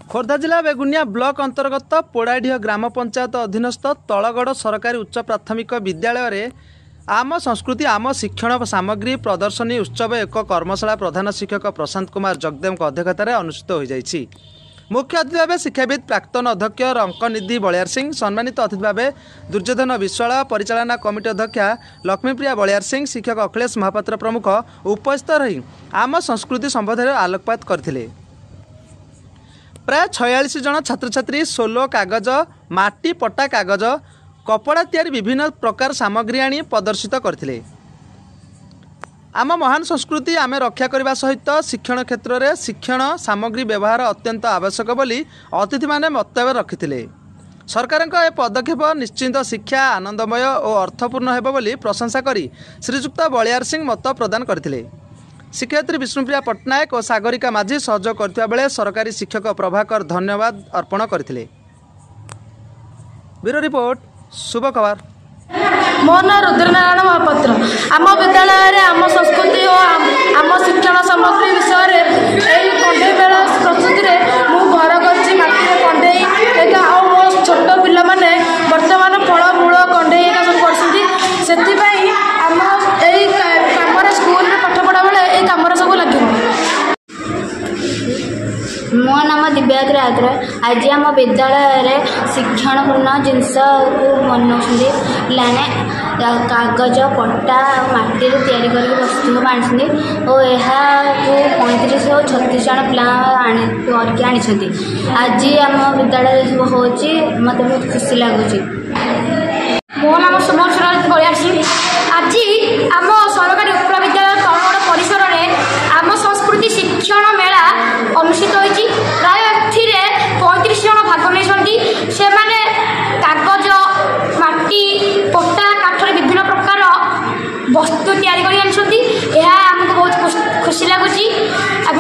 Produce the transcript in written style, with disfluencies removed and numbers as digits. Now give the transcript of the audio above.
खोर्धा जिला बेगुनिया ब्लॉक अंतर्गत पोड़ाढ़ी ग्राम पंचायत अधीनस्थ तलगढ़ सरकारी उच्च प्राथमिक विद्यालय रे आम संस्कृति आम शिक्षण सामग्री प्रदर्शनी उत्सव एक कर्मशाला प्रधान शिक्षक प्रशांत कुमार जगदेव अध्यक्षतार अनुष्ठित हो जाइछि। मुख्य अतिथि भाव शिक्षाविद प्राक्तन अध्यक्ष रंकनिधि बलियार सिंह, सम्मानित अतिथि भाव दुर्योधन विश्वाल, परिचालना कमिटी अध्यक्षा लक्ष्मीप्रिया बलियार सिंह, शिक्षक अखिलेश महापात्र प्रमुख उपस्थित रही आम संस्कृति संबंध में आलोकपात करथिले। प्राय 46 जन छात्र छात्री सोलो कागज, माटी पट्टा कागज, कपड़ा तैयारी विभिन्न प्रकार सामग्री आनी प्रदर्शित करथिले। आम महान संस्कृति आम रक्षा करने सहित शिक्षण क्षेत्र में शिक्षण सामग्री व्यवहार अत्यंत आवश्यक बोली अतिथि माने मन्तव्य रखिथिले। सरकार ए पदक्षेप निश्चिंत शिक्षा आनंदमय और अर्थपूर्ण हेबो बोली प्रशंसा करी श्रीजुक्त बलियार सिंह मत प्रदान करथिले। शिक्षयित्री विष्णुप्रिया पट्टनायक और सागरिका माझी सहयोग करथिबा बेले सरकारी शिक्षक प्रभाकर धन्यवाद अर्पण करथिले। ब्यूरो रिपोर्ट शुभ खबर। मो ना रुद्रनारायण महापात्र। आम विद्यालय में आम संस्कृति और आम शिक्षण सामग्री विषय कंडे मेला प्रस्तुति में मु घर कर कंडे मो छोट पिला माने वर्तमान फल मूल कंडे सब कर आम कम स्कूल में पाठ पढ़ा बेले ये कम सब लगे। मो नाम दिव्याद्र आद्र। आज आम विद्यालय शिक्षणपूर्ण जिनस बनाने पिलाने कागज पट्टा माटी तैयारी कर वस्तु आनी और यह 35 और 36 जन पिला आनी। आज आम विद्यालय हो मत बहुत खुशी लगुच। मो नाम सुमन बलियार सिंह। आज आम सरकारी उच्च विद्यालय तलगढ़ परिसर में आम संस्कृति शिक्षण मेला अनुष्ठित होती। प्राय 35 जन भाग नहीं से कागज माटी पट्टा काठर विभिन्न प्रकार वस्तु तैयारी कर आमको बहुत खुशी लगुच। आप